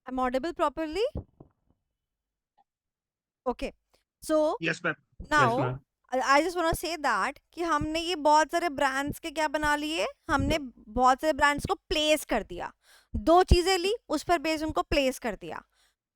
I'm audible properly? Okay. So Yes, ma'am. Yes, now ma'am. I just want to say that कि हमने ये बहुत सारे brands के क्या बना लिए, हमने बहुत सारे ब्रांड्स को प्लेस कर दिया, दो चीजें ली, उस पर बेस उनको प्लेस कर दिया।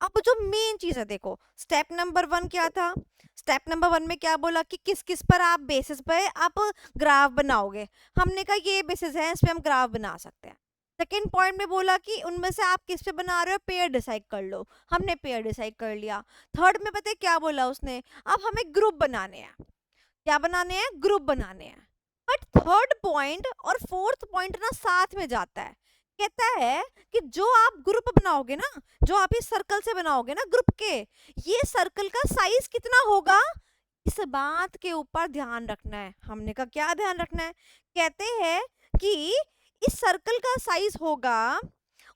अब जो मेन चीज है देखो, स्टेप नंबर 1 क्या था? स्टेप नंबर 1 में क्या बोला कि किस किस पर आप बेसिस पे आप ग्राफ बनाओगे। हमने कहा ये बेसिस है, इस पे हम ग्राफ बना सकते हैं। सेकेंड पॉइंट में बोला कि उनमें से आप किस पे बना रहे हो, पेयर डिसाइड कर लो। हमने पेयर डिसाइड कर लिया। थर्ड में पता है क्या बोला उसने, अब हमें ग्रुप बनाने हैं। क्या बनाने हैं? ग्रुप बनाने हैं। बट थर्ड पॉइंट और फोर्थ पॉइंट ना साथ में जाता है। कहता है कि जो आप ग्रुप बनाओगे ना, जो आप इस सर्कल से बनाओगे ना ग्रुप के, ये सर्कल का साइज कितना होगा, इस बात के ऊपर ध्यान रखना है। हमने का क्या ध्यान रखना है? कहते हैं कि इस सर्कल का साइज होगा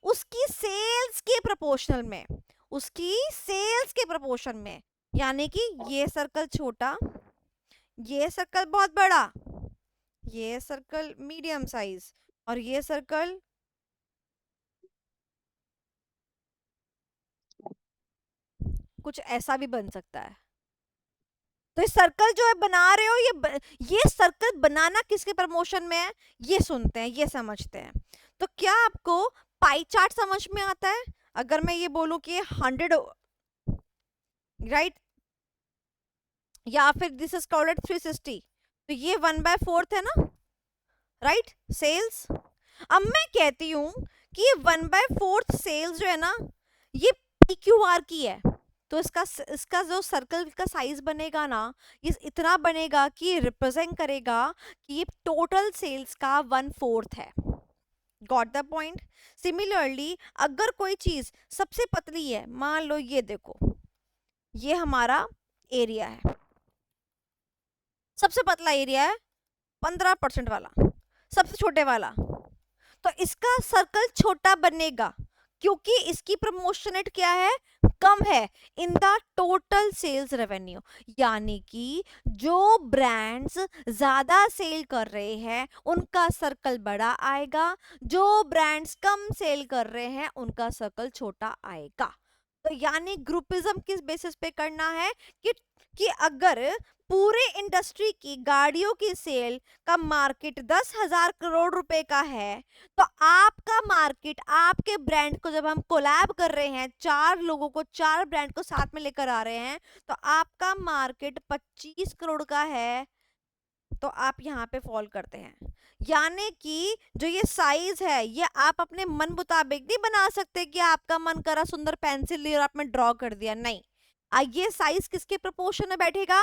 उसकी सेल्स के प्रोपोर्शनल में, उसकी सेल्स के प्रोपोर्शन में। यानी कि ये सर्कल छोटा, ये सर्कल बहुत बड़ा, ये सर्कल मीडियम साइज, और ये सर्कल कुछ ऐसा भी बन सकता है। तो ये सर्कल जो है बना रहे हो, ये सर्कल बनाना किसके प्रमोशन में है, ये सुनते हैं, ये समझते हैं। तो क्या आपको पाई चार्ट समझ में आता है? अगर मैं ये बोलूं कि 100, राइट, या फिर दिस इज कॉल्ड एट 360, तो ये 1/4 है ना, राइट, सेल्स। अब मैं कहती हूं कि ये 1/4 सेल्स जो है ना, ये PQR की है। तो इसका जो सर्कल का साइज बनेगा ना, ये इतना बनेगा कि रिप्रेजेंट करेगा कि ये टोटल सेल्स का 1/4 है। Got the point? सिमिलरली अगर कोई चीज सबसे पतली है, मान लो ये देखो, ये हमारा एरिया है, सबसे पतला एरिया है 15% वाला, सबसे छोटे वाला, तो इसका सर्कल छोटा बनेगा क्योंकि इसकी प्रमोशनेट क्या है, कम है in the total sales revenue. यानी कि जो ब्रांड्स ज्यादा सेल कर रहे हैं उनका सर्कल बड़ा आएगा, जो ब्रांड्स कम सेल कर रहे हैं उनका सर्कल छोटा आएगा। तो यानी ग्रुपिज्म किस बेसिस पे करना है कि अगर पूरे इंडस्ट्री की गाड़ियों की सेल का मार्केट 10,000 करोड़ रुपए का है, तो आपका मार्केट, आपके ब्रांड को जब हम कोलैब कर रहे हैं, 4 लोगों को, 4 ब्रांड को साथ में लेकर आ रहे हैं, तो आपका मार्केट 25 करोड़ का है, तो आप यहाँ पे फॉल करते हैं। यानी कि जो ये साइज है, ये आप अपने मन मुताबिक नहीं बना सकते कि आपका मन करा सुंदर पेंसिल ली और आपने ड्रॉ कर दिया, नहीं। ये साइज किसके प्रोपोर्शन में बैठेगा,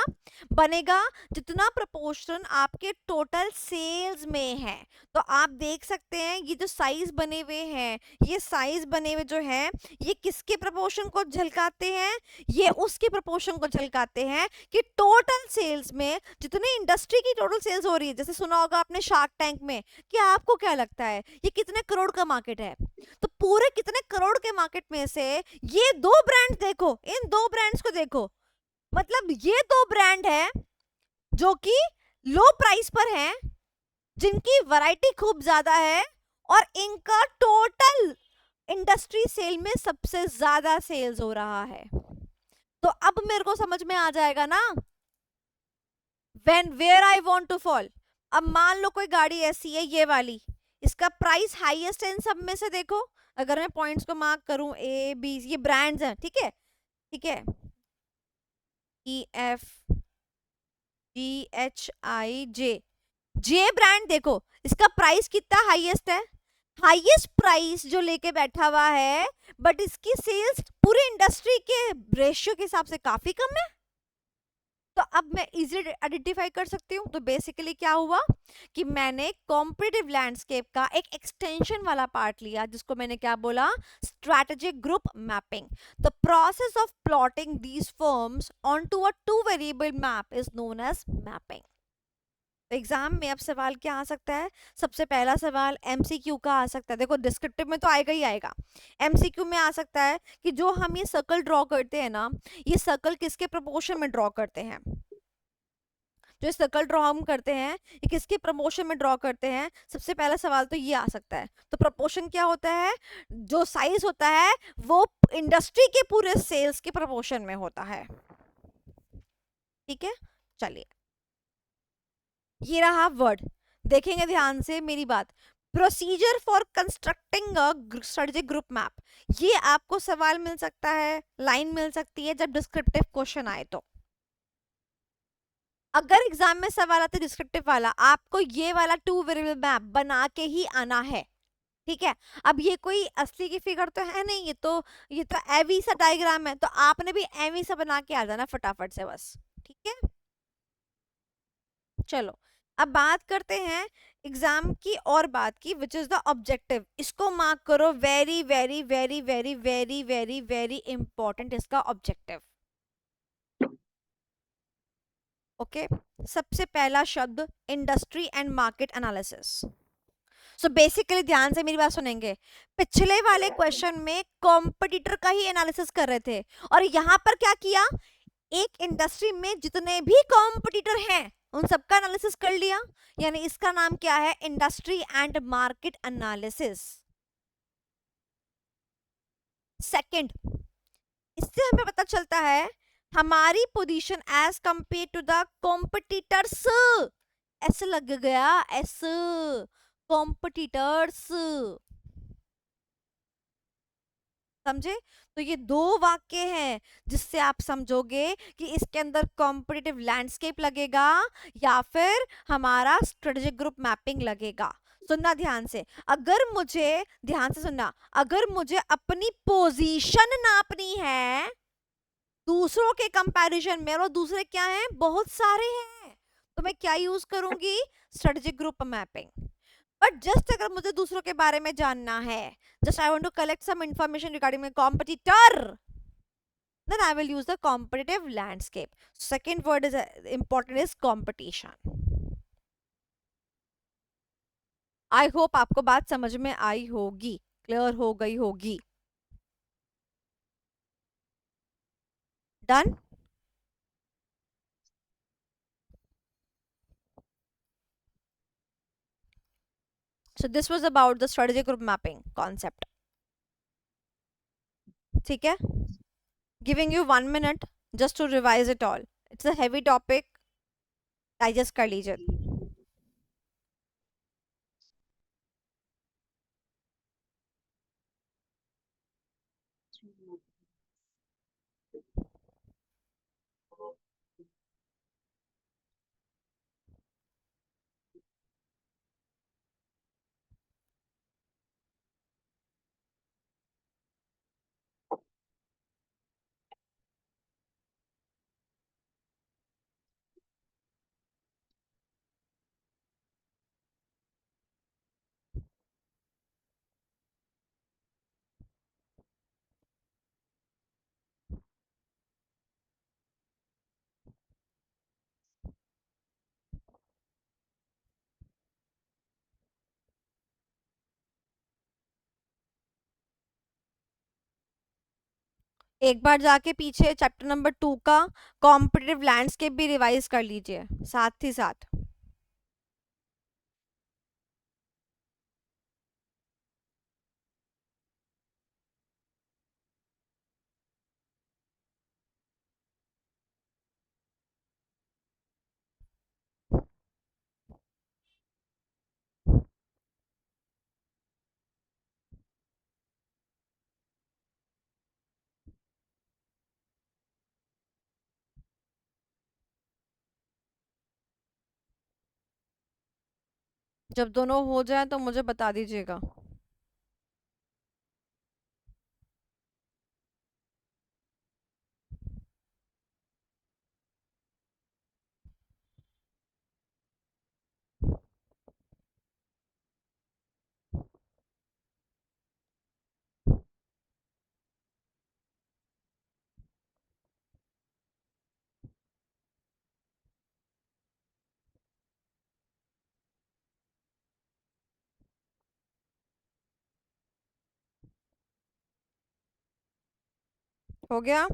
बनेगा, जितना प्रोपोर्शन आपके टोटल सेल्स में है। तो आप देख सकते हैं ये जो साइज बने हुए हैं, ये साइज बने हुए जो हैं, ये किसके प्रोपोर्शन को झलकाते हैं, ये उसके प्रोपोर्शन को झलकाते हैं कि टोटल सेल्स में, जितनी इंडस्ट्री की टोटल सेल्स हो रही है, जैसे सुना होगा आपने शार्क टैंक में, कि आपको क्या लगता है ये कितने करोड़ का मार्केट है, तो पूरे कितने करोड़ के मार्केट में से ये 2 ब्रांड देखो, इन 2 ब्रांड्स को देखो, मतलब ये 2 ब्रांड है जो कि लो प्राइस पर हैं, जिनकी वैरायटी खूब ज्यादा है, और इनका टोटल इंडस्ट्री सेल में सबसे ज्यादा सेल्स हो रहा है। तो अब मेरे को समझ में आ जाएगा ना, where I want to fall. अब मान लो कोई गाड़ी ऐसी है, ये वाली, इसका प्राइस हाईएस्ट है इन सब में से, देखो अगर मैं पॉइंट्स को मार्क करूं, ए बी, ये ब्रांड्स हैं, ठीक है, ठीक है, EFGHIJ, जे ब्रांड देखो, इसका प्राइस कितना हाईएस्ट है, हाईएस्ट प्राइस जो लेके बैठा हुआ है, बट इसकी सेल्स पूरी इंडस्ट्री के रेशियो के हिसाब से काफी कम है। तो अब मैं इजीली आइडेंटिफाई कर सकती हूँ। तो बेसिकली क्या हुआ कि मैंने कॉम्पिटिटिव लैंडस्केप का एक एक्सटेंशन वाला पार्ट लिया, जिसको मैंने क्या बोला, strategic group mapping. The process of plotting these firms onto a 2 variable map is known as mapping. Exam में अब सवाल क्या आ सकता है, सबसे पहला सवाल MCQ का आ सकता है। देखो डिस्क्रिप्टिव में तो आएगा ही आएगा, MCQ में आ सकता है कि जो हम ये सर्कल ड्रॉ करते हैं ना, ये सर्कल किसके प्रोपोर्शन में ड्रॉ करते हैं। जो सर्कल ड्रॉ हम करते हैं ये किसके प्रमोशन में ड्रॉ करते हैं, सबसे पहला सवाल तो ये आ सकता है। तो प्रपोर्शन क्या होता है, जो साइज होता है वो इंडस्ट्री के पूरे सेल्स के प्रपोर्शन में होता है। ठीक है, चलिए ये रहा वर्ड, देखेंगे ध्यान से मेरी बात। Procedure for constructing a strategic group map, ये आपको सवाल मिल सकता है, लाइन मिल सकती है जब डिस्क्रिप्टिव क्वेश्चन आए तो। अगर एग्जाम में सवाल आता है डिस्क्रिप्टिव वाला, आपको ये वाला टू वेरिएबल मैप बना के ही आना है। ठीक है, अब ये कोई असली की फिगर तो है नहीं, ये तो एवी सा डायग्राम है, तो आपने भी एवी सा बना के आ जाना फटाफट से बस। ठीक है, चलो अब बात करते हैं एग्जाम की और बात की, विच इज द ऑब्जेक्टिव। इसको मार्क करो, very very very very very very very important इसका ऑब्जेक्टिव। ओके, सबसे पहला शब्द industry and market analysis. So basically ध्यान से मेरी बात सुनेंगे, पिछले वाले क्वेश्चन में कॉम्पिटिटर का ही एनालिसिस कर रहे थे, और यहां पर क्या किया, एक इंडस्ट्री में जितने भी कॉम्पिटिटर हैं उन सबका एनालिसिस कर लिया। यानी इसका नाम क्या है, industry and market analysis. Second, इससे हमें पता चलता है हमारी position as compare to the competitors. ऐसे लग गया, ऐसे कॉम्पिटिटर्स, समझे। तो ये दो वाक्य हैं जिससे आप समझोगे कि इसके अंदर कॉम्पिटिटिव लैंडस्केप लगेगा या फिर हमारा स्ट्रेटेजिक ग्रुप मैपिंग लगेगा। सुनना ध्यान से, अगर मुझे, ध्यान से सुनना, अगर मुझे अपनी पोजीशन नापनी है दूसरों के कंपैरिजन में, और दूसरे क्या हैं, बहुत सारे हैं, तो मैं क्या यूज करूंगी, strategic group mapping. But just अगर मुझे दूसरों के बारे में जानना है, just I want to collect some information regarding my competitor, then I will use the competitive landscape. Second word is important is competition. I hope आपको बात समझ में आई होगी, क्लियर हो गई होगी। Done. So this was about the strategic group mapping concept. ठीक है, giving you 1 minute just to revise it all. It's a heavy topic, digest कर लीजिए। एक बार जाके पीछे चैप्टर नंबर 2 का कॉम्पिटिटिव लैंडस्केप भी रिवाइज कर लीजिए साथ ही साथ। जब दोनों हो जाए तो मुझे बता दीजिएगा। हो गया।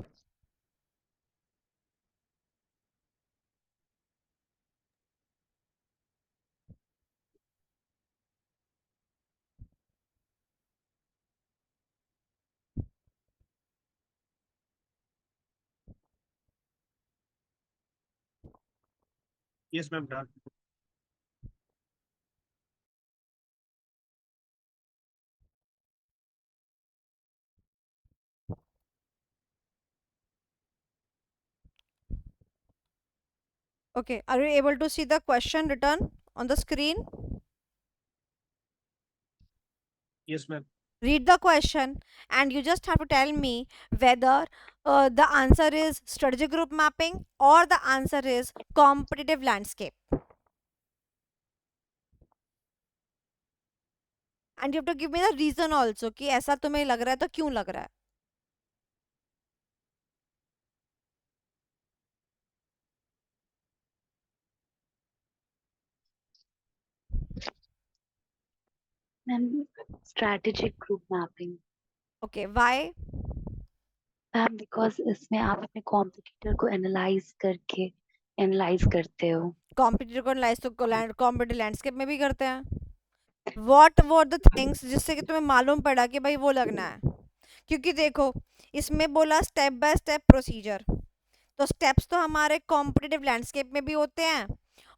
Yes ma'am done. Okay, are you able to see the question written on the screen? Yes ma'am. Read the question and you just have to tell me whether the answer is strategic group mapping or the answer is competitive landscape. And you have to give me the reason also कि ऐसा तुम्हें लग रहा है तो क्यों लग रहा है. Ma'am strategic group mapping. Okay, why? Ma'am because इसमें आप अपने कॉम्पिटिटर को एनालाइज करते हो। कॉम्पिटिटिव को एनालाइज तो कॉम्पिटिटिव लैंडस्केप में भी करते हैं. व्हाट वर द थिंग्स जिससे कि तुम्हें मालूम पड़ा कि भाई वो लगना है. क्योंकि देखो इसमें बोला स्टेप बाय स्टेप प्रोसीजर, तो स्टेप्स तो हमारे कॉम्पिटिटिव लैंडस्केप में भी होते हैं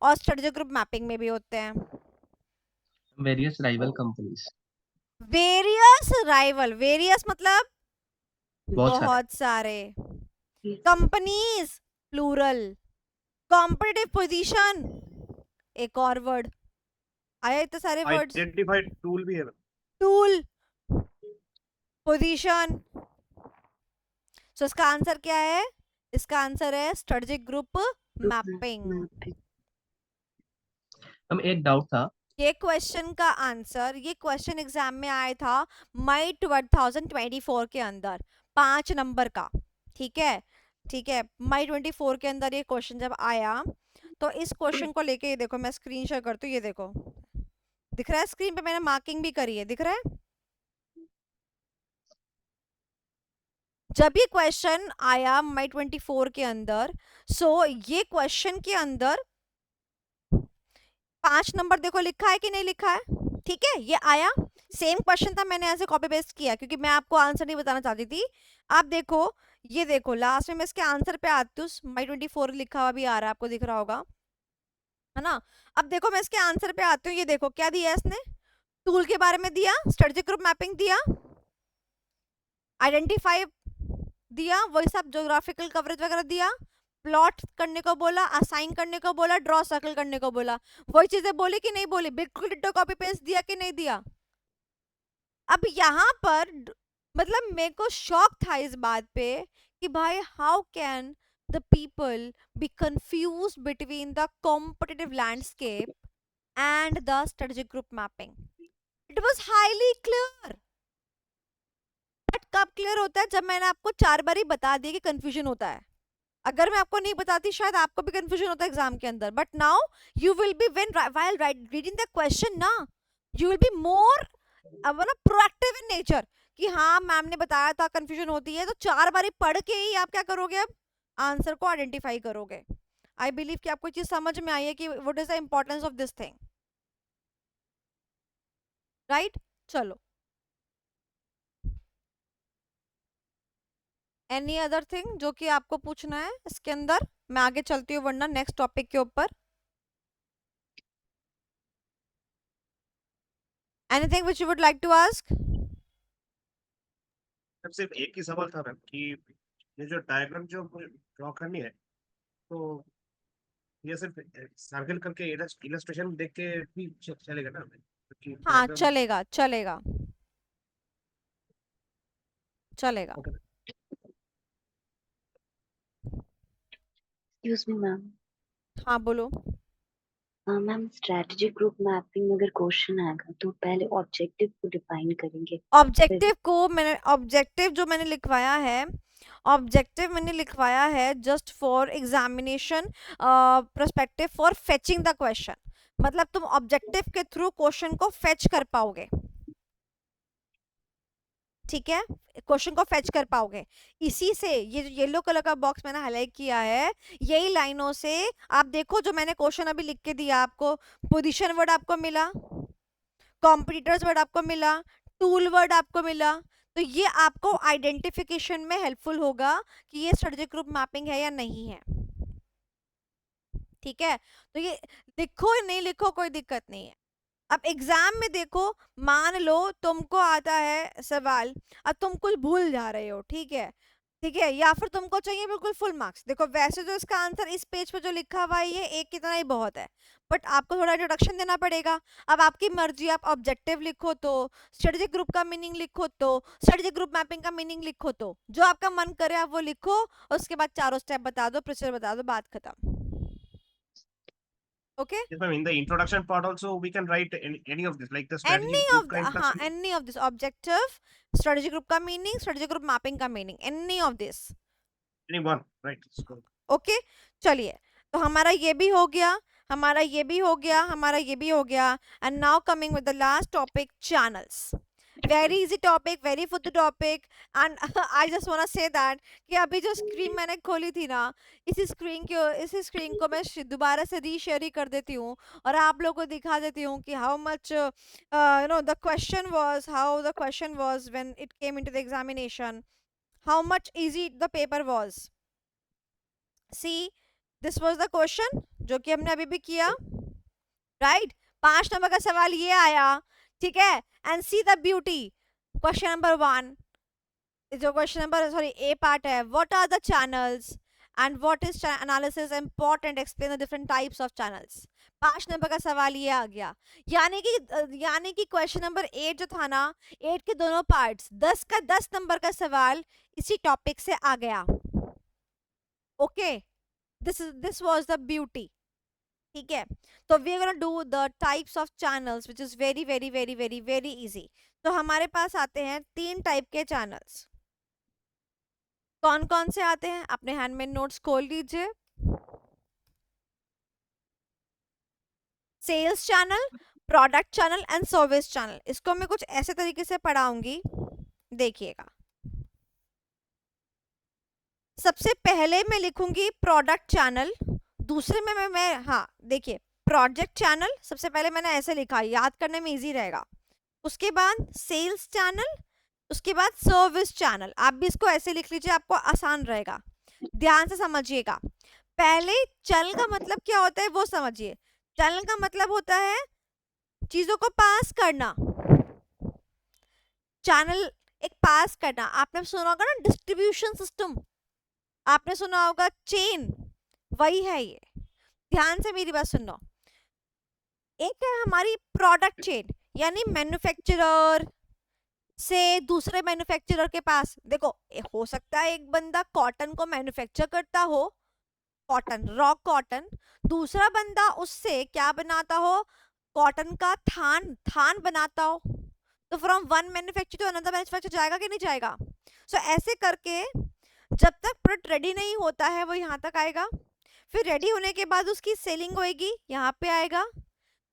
और स्ट्रेटेजिक ग्रुप मैपिंग में भी होते हैं. वेरियस राइवल कंपनीज, वेरियस मतलब बहुत सारे. बहुत सारे. Companies plural. कॉम्पिटिटिव पोजीशन एक और वर्ड आया. इतने सारे वर्ड्स. आइडेंटिफाइड टूल भी है मैम। Tool, position. सो इसका आंसर क्या है? इसका आंसर है स्ट्रेटेजिक ग्रुप मैपिंग. हम एक डाउट था, ये क्वेश्चन का आंसर, ये क्वेश्चन एग्जाम में आया था मई 2024 के अंदर 5 नंबर का. ठीक है, ठीक है. मई 24 के अंदर ये क्वेश्चन जब आया तो इस क्वेश्चन को लेके ये देखो मैं स्क्रीन शेयर करती हूँ. ये देखो दिख रहा है स्क्रीन पे, मैंने मार्किंग भी करी है, दिख रहा है. जब ये क्वेश्चन आया मई 24 के अंदर, सो ये क्वेश्चन के अंदर 5 नंबर देखो लिखा है कि नहीं लिखा है. ठीक है, ये आया सेम क्वेश्चन था, मैंने ऐसे कॉपी पेस्ट किया क्योंकि मैं आपको आंसर नहीं बताना चाहती थी. आप देखो, ये देखो लास्ट में मैं इसके आंसर पे आती हूँ. मई 24 लिखा हुआ भी आ रहा है, आपको दिख रहा होगा, है ना. अब देखो मैं इसके आंसर पे आती हूँ. ये देखो क्या दिया इसने, टूल के बारे में दिया, स्ट्रेटेजिक ग्रुप मैपिंग दिया, आइडेंटिफाई दिया, वही सब ज्योग्राफिकल कवरेज वगैरह दिया, प्लॉट करने को बोला, असाइन करने को बोला, ड्रॉ सर्कल करने को बोला. वही चीजें बोली कि नहीं बोली? बिल्कुल डिट्टो कॉपी पेस्ट दिया कि नहीं दिया? अब यहाँ पर मतलब मेरे को शॉक था इस बात पे कि भाई how can the people be confuse between the competitive landscape and the strategic group mapping. It was highly clear. But कब क्लियर होता है? जब मैंने आपको 4 बार ही बता दिया कि कंफ्यूजन होता है. अगर मैं आपको नहीं बताती शायद आपको भी कंफ्यूजन होता है एग्जाम के अंदर. But now you will be when while reading the question ना, you will be more proactive in nature कि हाँ मैम ने बताया था कंफ्यूजन होती है. तो 4 बारी पढ़ के ही आप क्या करोगे? अब आंसर को आइडेंटिफाई करोगे. आई बिलीव कि आपको चीज समझ में आई है कि what is the importance of this thing, right. चलो, एनी अदर थिंग जो कि आपको पूछना है इसके अंदर? मैं आगे चलती हूँ वरना नेक्स्ट टॉपिक के ऊपर. Anything which you would like to ask? सिर्फ एक ही सवाल था मैम कि ये जो डायग्राम जो ड्रॉ करनी है, तो ये सिर्फ सर्कल करके इलस्ट्रेशन देख के भी चलेगा ना? क्योंकि हाँ diagram- चलेगा, चलेगा, चलेगा. Okay. Excuse me ma'am. हाँ बोलो. मैम स्ट्रैटेजिक ग्रुप मैपिंग में अगर क्वेश्चन आएगा तो पहले ऑब्जेक्टिव को डिफाइन करेंगे। ऑब्जेक्टिव को मैंने, ऑब्जेक्टिव जो मैंने लिखवाया है, ऑब्जेक्टिव मैंने लिखवाया है just for examination perspective for fetching the question. मतलब तुम ऑब्जेक्टिव के थ्रू क्वेश्चन को फेच कर पाओगे. ठीक है, क्वेश्चन को फेच कर पाओगे. इसी से ये जो येलो कलर का बॉक्स मैंने हाईलाइट किया है, यही लाइनों से आप देखो जो मैंने क्वेश्चन अभी लिख के दिया आपको. पोजीशन वर्ड आपको मिला, कॉम्पिटिटर्स वर्ड आपको मिला, टूल वर्ड आपको मिला. तो ये आपको आइडेंटिफिकेशन में हेल्पफुल होगा कि ये स्ट्रेटेजिक ग्रुप मैपिंग है या नहीं है. ठीक है, तो ये लिखो नहीं लिखो कोई दिक्कत नहीं है। अब एग्जाम में देखो, मान लो तुमको आता है सवाल, अब तुम कुछ भूल जा रहे हो, ठीक है, ठीक है, या फिर तुमको चाहिए बिल्कुल फुल मार्क्स। देखो वैसे जो इसका आंसर इस पेज पे जो लिखा हुआ है ये एक कितना ही बहुत है, बट आपको थोड़ा इंट्रोडक्शन देना पड़ेगा। अब आपकी मर्जी, आप ऑब्जेक्टिव लिखो तो, स्ट्रेटेजिक ग्रुप का मीनिंग लिखो तो, स्ट्रेटेजिक ग्रुप मैपिंग का मीनिंग लिखो तो, जो आपका मन करे आप वो लिखो, और उसके बाद चारों स्टेप बता दो, प्रोसीजर बता दो, बात खत्म। Okay, Yes, ma'am. In the introduction part also, we can write any of this, like the strategy any group of का the, हाँ, introduction. any of this objective, strategy group का मीनिंग, strategy group मैपिंग का meaning, any of this। Anyone, right? So, okay, चलिए, तो हमारा ये भी हो गया, हमारा ये भी हो गया, हमारा ये भी हो गया। And now coming with the last topic, channels. Very easy topic, very food topic. And I just want say that कि अभी जो स्क्रीन मैंने खोली थी ना, इसी स्क्रीन को मैं दोबारा से रीशेयर ही कर देती हूँ, और आप लोगों को दिखा देती हूँ कि how much you know the question was, how the question was when it came into the examination, how much easy the paper was. See, this was the question जो कि हमने अभी भी किया, राइट? 5 नंबर का सवाल ये आया, ठीक है। And see the beauty, question number 1, जो question number sorry A part है, what are the channels and what is analysis important, explain the different types of channels. 5 number का सवाल ये आ गया, यानी कि क्वेश्चन नंबर 8 जो था ना, 8 के दोनों पार्ट्स, 10 का 10 नंबर का सवाल इसी टॉपिक से आ गया। Okay, this was the beauty, ठीक है। तो we are gonna do the types of channels which is very very very very very easy। तो हमारे पास आते हैं 3 टाइप के चैनल्स। कौन कौन से आते हैं? अपने हैंडमेड नोट्स खोल लीजिए। Sales channel, product channel and service channel. इसको मैं कुछ ऐसे तरीके से पढ़ाऊंगी, देखिएगा। सबसे पहले मैं लिखूंगी प्रोडक्ट चैनल, दूसरे में मैं हाँ देखिए, प्रोजेक्ट चैनल सबसे पहले मैंने ऐसे लिखा, याद करने में इजी रहेगा। उसके बाद सेल्स चैनल, उसके बाद सर्विस चैनल। आप भी इसको ऐसे लिख लीजिए, आपको आसान रहेगा। ध्यान से समझिएगा। पहले चैनल का मतलब क्या होता है वो समझिए। चैनल का मतलब होता है चीजों को पास करना। चैनल एक पास करना। आपने सुना होगा ना डिस्ट्रीब्यूशन सिस्टम, आपने सुना होगा चेन, वही है ये। ध्यान से मेरी बात सुनना। एक है हमारी प्रोडक्ट चेन, यानी मैन्युफैक्चरर से दूसरे मैन्युफैक्चरर के पास। देखो हो सकता है एक बंदा कॉटन को मैन्युफैक्चर करता हो, कॉटन, रॉ कॉटन, दूसरा बंदा उससे क्या बनाता हो, कॉटन का थान बनाता हो। तो from one manufacture to another manufacture जाएगा कि नहीं जाएगा? सो ऐसे करके जब तक प्रोडक्ट रेडी नहीं होता है वो यहाँ तक आएगा, फिर रेडी होने के बाद उसकी सेलिंग होएगी, यहाँ पे आएगा,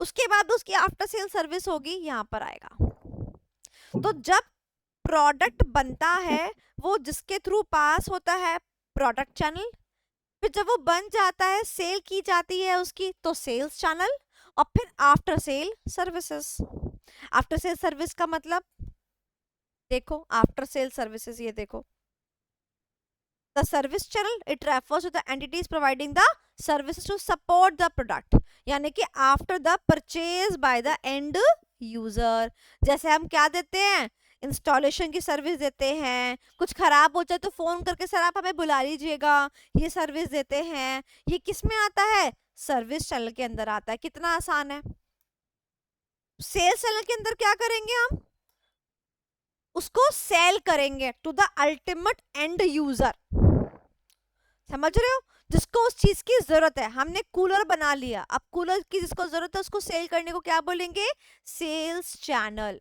उसके बाद उसकी आफ्टर सेल सर्विस होगी, यहाँ पर आएगा। तो जब प्रोडक्ट बनता है वो जिसके थ्रू पास होता है प्रोडक्ट चैनल, फिर जब वो बन जाता है, सेल की जाती है उसकी, तो सेल्स चैनल, और फिर after sale services. After sale service का मतलब देखो, आफ्टर सेल सर्विसेज ये देखो, the service channel, it refers to the entities providing the services to support the product, यानी कि after the purchase by the end user। जैसे हम क्या देते हैं, इंस्टॉलेशन की सर्विस देते हैं, कुछ खराब हो जाए तो फोन करके सर आप हमें बुला लीजिएगा, ये सर्विस देते हैं। ये किस में आता है? सर्विस चैनल के अंदर आता है। कितना आसान है। सेल्स चैनल के अंदर क्या करेंगे हम? उसको सेल करेंगे to the ultimate end user. समझ रहे हो? जिसको उस चीज की जरूरत है। हमने कूलर बना लिया, अब कूलर की जिसको जरूरत है उसको सेल करने को क्या बोलेंगे? Sales channel.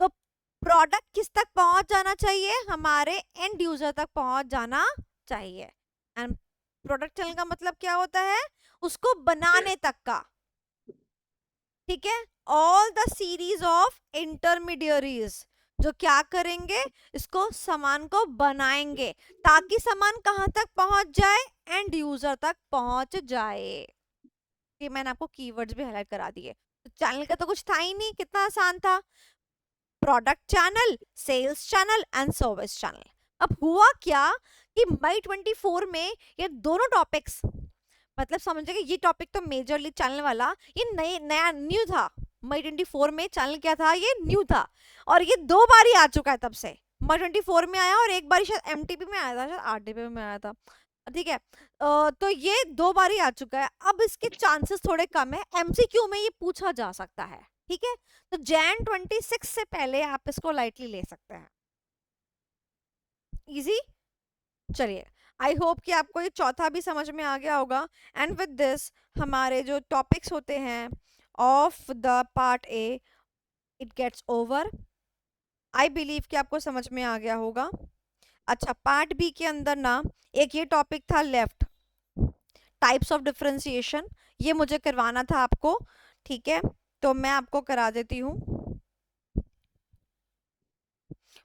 तो प्रोडक्ट किस तक पहुंच जाना चाहिए? हमारे एंड यूजर तक पहुंच जाना चाहिए। एंड प्रोडक्ट चैनल का मतलब क्या होता है? उसको बनाने तक का, ठीक है। All the series of intermediaries जो क्या करेंगे, इसको सामान को बनाएंगे ताकि सामान कहां तक पहुंच जाए? एंड यूजर तक पहुंच जाए। ये मैंने आपको कीवर्ड्स भी हाईलाइट करा दिए। तो चैनल का तो कुछ था ही नहीं, कितना आसान था। Product channel, sales channel and service channel. अब हुआ क्या कि मई 24 में ये दोनों टॉपिक्स, मतलब समझे कि ये टॉपिक तो मेजरली चैनल वाला ये नया न्यू था। मई 24 में चैनल क्या था, ये न्यू था, और ये 2 बार ही आ चुका है तब से। मई 24 में आया और एक बार शायद एमटीपी में आया था, शायद आरटीपी में आया था, ठीक है। तो ये 2 बार ही आ चुका है। अब इसके चांसेस थोड़े कम है, एमसीक्यू में ये पूछा जा सकता है, ठीक है। तो जैन 26 से पहले आप इसको लाइटली ले सकते हैं। इजी। चलिए, आई होप कि आपको ये चौथा भी समझ में आ गया होगा। एंड विद दिस हमारे जो टॉपिक्स होते हैं of the part A it gets over. I believe कि आपको समझ में आ गया होगा। अच्छा, पार्ट बी के अंदर ना एक ये टॉपिक था लेफ्ट, टाइप्स ऑफ डिफरेंशिएशन, ये मुझे करवाना था आपको, ठीक है, तो मैं आपको करा देती हूँ।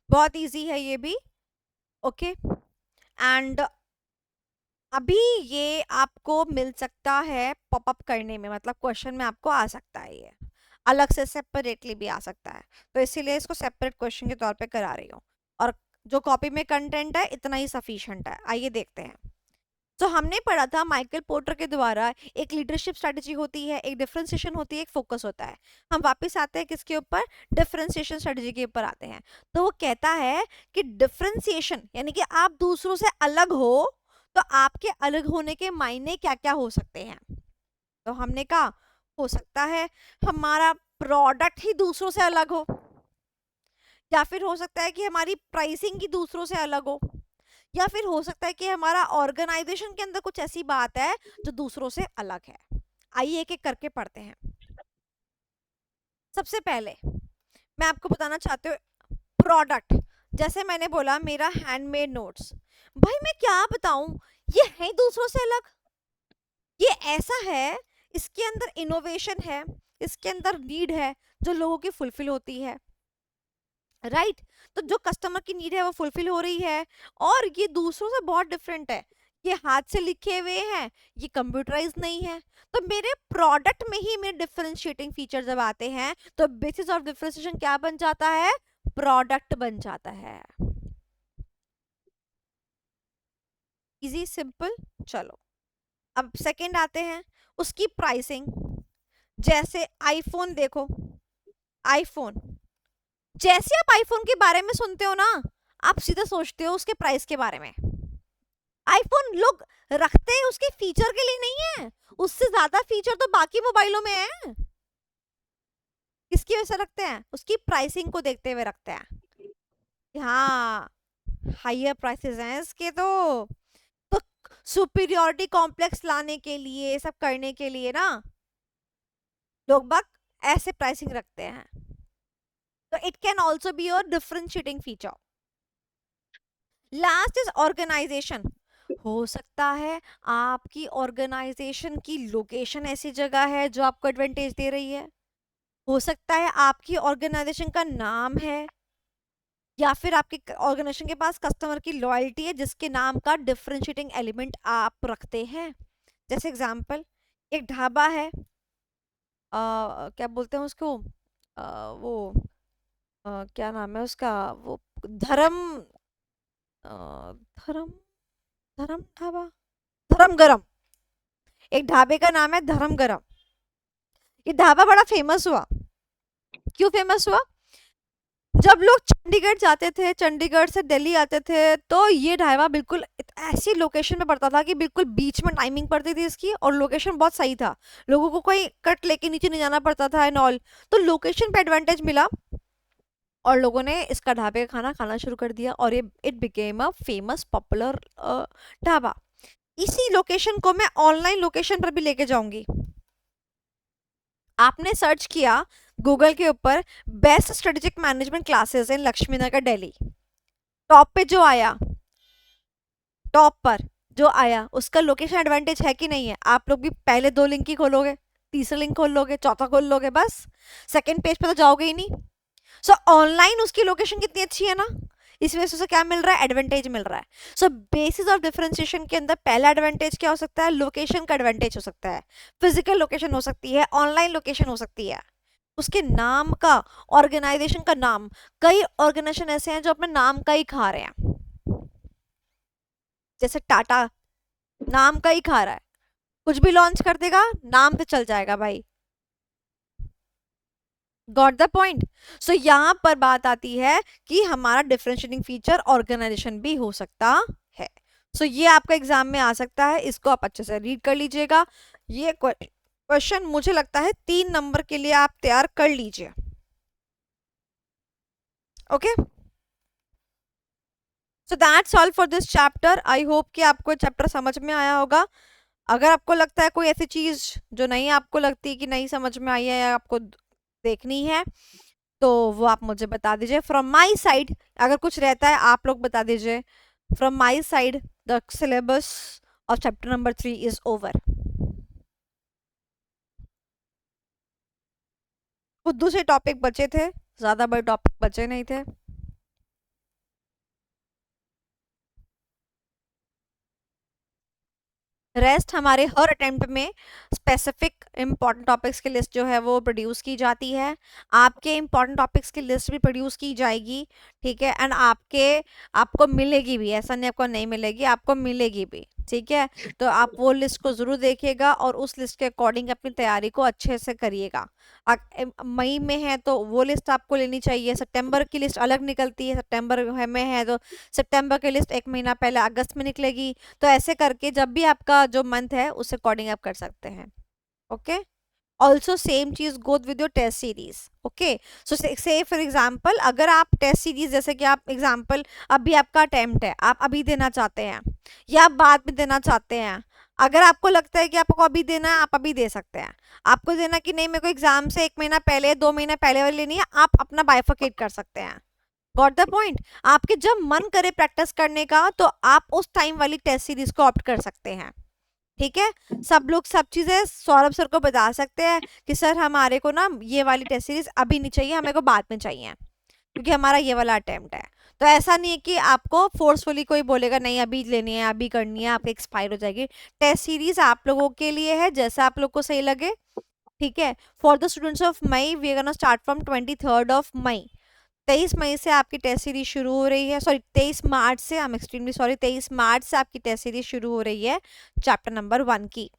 बहुत इजी है ये भी, ओके। एंड अभी ये आपको मिल सकता है पॉपअप करने में, मतलब क्वेश्चन में आपको आ सकता है, ये अलग से सेपरेटली भी आ सकता है, तो इसीलिए इसको सेपरेट क्वेश्चन के तौर पे करा रही हूँ। और जो कॉपी में कंटेंट है इतना ही सफिशिएंट है। आइए देखते हैं। तो हमने पढ़ा था माइकल पोर्टर के द्वारा एक लीडरशिप स्ट्रेटजी होती है, एक डिफरेंशिएशन होती है, एक फोकस होता है। हम वापस आते हैं किसके ऊपर, डिफरेंशिएशन स्ट्रेटजी के ऊपर आते हैं। तो वो कहता है कि डिफरेंशिएशन यानी कि आप दूसरों से अलग हो, तो आपके अलग होने के मायने क्या क्या हो सकते हैं। तो हमने कहा हो सकता है हमारा प्रोडक्ट ही दूसरों से अलग हो, या फिर हो सकता है कि हमारी प्राइसिंग ही दूसरों से अलग हो, या फिर हो सकता है कि हमारा ऑर्गेनाइजेशन के अंदर कुछ ऐसी बात है जो दूसरों से अलग है। आइए एक एक करके पढ़ते हैं। सबसे पहले मैं आपको बताना चाहती हूँ प्रोडक्ट। जैसे मैंने बोला मेरा हैंडमेड नोट्स, भाई मैं क्या बताऊं, ये है दूसरों से अलग, ये ऐसा है, इसके अंदर इनोवेशन है, इसके अंदर नीड है जो लोगों की फुलफिल होती है, राइट। तो जो कस्टमर की नीड है वो फुलफिल हो रही है, और ये दूसरों से बहुत डिफरेंट है, ये हाथ से लिखे हुए हैं, ये कंप्यूटराइज नहीं है। तो मेरे प्रोडक्ट में ही मेरे डिफरेंशिएटिंग फीचर जब आते हैं तो बेसिस ऑफ डिफरेंशिएशन क्या बन जाता है, प्रोडक्ट बन जाता है। Easy simple. चलो अब सेकंड आते हैं उसकी प्राइसिंग। जैसे आईफोन देखो, आईफोन, जैसे आप आईफोन के बारे में सुनते हो ना, आप सीधा सोचते हो उसके प्राइस के बारे में। आईफोन लोग रखते हैं उसके फीचर के लिए नहीं है, उससे ज्यादा फीचर तो बाकी मोबाइलों में है। किसकी वजह से रखते हैं, उसकी प्राइसिंग को देखते हुए रखते हैं। हाँ, हायर प्राइसेस हैं इसके, तो सुपीरियरिटी कॉम्प्लेक्स लाने के लिए, सब करने के लिए ना लोग बाग ऐसे प्राइसिंग रखते हैं। तो it can also be your differentiating feature. Last is organization. हो सकता है आपकी ऑर्गेनाइजेशन की लोकेशन ऐसी जगह है जो आपको एडवांटेज दे रही है, हो सकता है आपकी ऑर्गेनाइजेशन का नाम है, या फिर आपके ऑर्गेनाइजेशन के पास कस्टमर की लॉयल्टी है जिसके नाम का डिफरेंशिएटिंग एलिमेंट आप रखते हैं। जैसे एग्जांपल, एक ढाबा है, क्या बोलते हैं उसको, वो क्या नाम है उसका, वो धर्म धर्म धर्म ढाबा, धर्म गरम। एक ढाबे का नाम है धर्म गरम। ये ढाबा बड़ा फेमस हुआ, क्यों फेमस हुआ, जब लोग चंडीगढ़ जाते थे, चंडीगढ़ से दिल्ली आते थे, तो ये ढाबा बिल्कुल ऐसी लोकेशन में पड़ता था कि बिल्कुल बीच में टाइमिंग पड़ती थी इसकी, और लोकेशन बहुत सही था, लोगों को कोई कट लेके नीचे नहीं जाना पड़ता था एंड ऑल। तो लोकेशन पे एडवांटेज मिला और लोगों ने इसका ढाबे का खाना खाना शुरू कर दिया, और ये it became a famous popular dhaba. इसी लोकेशन को मैं ऑनलाइन लोकेशन पर भी लेके जाऊंगी। आपने सर्च किया गूगल के ऊपर best strategic management classes in Laxmi Nagar Delhi, top पे जो आया, टॉप पर जो आया उसका लोकेशन एडवांटेज है कि नहीं है। आप लोग भी पहले 2 लिंक ही खोलोगे, तीसरा लिंक खोल लोगे, चौथा खोल लोगे, बस सेकंड पेज पे तो जाओगे ही नहीं। सो ऑनलाइन उसकी लोकेशन कितनी अच्छी है ना, इस वजह से उसे क्या मिल रहा है, एडवांटेज मिल रहा है। सो बेसिस ऑफ डिफरेंशिएशन के अंदर पहला एडवांटेज क्या हो सकता है, लोकेशन का एडवांटेज हो सकता है। फिजिकल लोकेशन हो सकती है, ऑनलाइन लोकेशन हो सकती है, उसके नाम का, ऑर्गेनाइजेशन का नाम। कई ऑर्गेनाइजेशन ऐसे हैं जो अपने नाम का ही खा रहे हैं, जैसे टाटा नाम का ही खा रहा है, कुछ भी लॉन्च कर देगा, नाम पे चल जाएगा भाई। Got the point. सो यहाँ पर बात आती है कि हमारा डिफरेंशिएटिंग फीचर ऑर्गेनाइजेशन भी हो सकता है। सो ये आपका एग्जाम में आ सकता है, इसको आप अच्छे से रीड कर लीजिएगा। ये क्वेश्चन मुझे लगता है 3 नंबर के लिए आप तैयार कर लीजिए। Okay, so that's all for this chapter. I hope कि आपको चैप्टर समझ में आया होगा। अगर आपको लगता है कोई ऐसी चीज जो नहीं आपको लगती कि नहीं समझ में आई है या आपको देखनी है, तो वो आप मुझे बता दीजिए। फ्रॉम माई साइड अगर कुछ रहता है आप लोग बता दीजिए। From my side the syllabus of chapter number 3 is over. कुछ दूसरे टॉपिक बचे थे, ज्यादा बड़े टॉपिक बचे नहीं थे। रेस्ट हमारे हर अटेम्प्ट में स्पेसिफिक इंपॉर्टेंट टॉपिक्स की लिस्ट जो है वो प्रोड्यूस की जाती है। आपके इंपॉर्टेंट टॉपिक्स की लिस्ट भी प्रोड्यूस की जाएगी, ठीक है। एंड आपको मिलेगी भी, ऐसा नहीं आपको नहीं मिलेगी, आपको मिलेगी भी, ठीक है। तो आप वो लिस्ट को जरूर देखिएगा और उस लिस्ट के अकॉर्डिंग अपनी तैयारी को अच्छे से करिएगा। मई में है तो वो लिस्ट आपको लेनी चाहिए। सितंबर की लिस्ट अलग निकलती है, सितंबर में है तो सितंबर की लिस्ट 1 महीना पहले अगस्त में निकलेगी। तो ऐसे करके जब भी आपका जो मंथ है उस अकॉर्डिंग आप कर सकते हैं। ओके, ऑल्सो सेम चीज goes with your test series. Okay, so say for example अगर आप टेस्ट सीरीज, जैसे कि आप एग्जाम्पल अभी आपका अटेम्प्ट है, आप अभी देना चाहते हैं या आप बाद में देना चाहते हैं, अगर आपको लगता है कि आपको अभी देना है आप अभी दे सकते हैं। आपको देना कि नहीं मेरे को एग्जाम से 1 महीना पहले 2 महीना पहले वाली लेनी है, आप अपना बाइफरकेट कर सकते हैं। Got the point. आपके जब मन करे प्रैक्टिस करने का तो आप उस टाइम वाली टेस्ट सीरीज को ऑप्ट कर सकते हैं, ठीक है। सब लोग सब चीजें सौरभ सर को बता सकते हैं कि सर हमारे को ना ये वाली टेस्ट सीरीज अभी नहीं चाहिए, हमें को बाद में चाहिए क्योंकि हमारा ये वाला अटेम्प्ट है। तो ऐसा नहीं है कि आपको फोर्सफुली कोई बोलेगा नहीं अभी लेनी है अभी करनी है, आपकी एक्सपायर हो जाएगी। टेस्ट सीरीज आप लोगों के लिए है, जैसा आप लोग को सही लगे, ठीक है। For the students of May we are gonna start from 23rd of May. 23 May से आपकी टेस्ट सीरीज शुरू हो रही है, सॉरी 23 मार्च से, आई एम एक्सट्रीमली सॉरी, 23 मार्च से आपकी टेस्ट सीरीज शुरू हो रही है चैप्टर नंबर 1 की,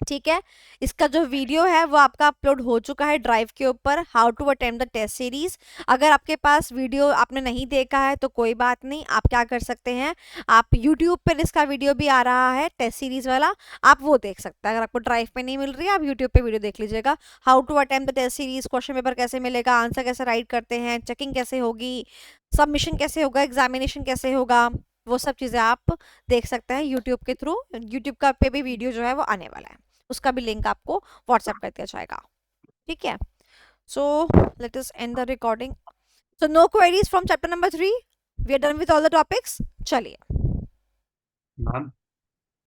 ठीक है। इसका जो वीडियो है वो आपका अपलोड हो चुका है ड्राइव के ऊपर, how to attempt the test series. अगर आपके पास वीडियो आपने नहीं देखा है तो कोई बात नहीं, आप क्या कर सकते हैं, आप यूट्यूब पर इसका वीडियो भी आ रहा है टेस्ट सीरीज वाला, आप वो देख सकते हैं। अगर आपको ड्राइव पे नहीं मिल रही है आप यूट्यूब पे वीडियो देख लीजिएगा। How to attempt the test series, question paper कैसे मिलेगा, आंसर कैसे राइट करते हैं, चेकिंग कैसे होगी, सबमिशन कैसे होगा, एग्जामिनेशन कैसे होगा, वो सब चीज़ें आप देख सकते हैं यूट्यूब के थ्रू। यूट्यूब का पे भी वीडियो जो है वो आने वाला है, उसका भी लिंक आपको व्हाट्सएप कर दिया जाएगा, ठीक है। So let us end the recording. So no queries from chapter number 3, we are done with all the topics. चलिए मैम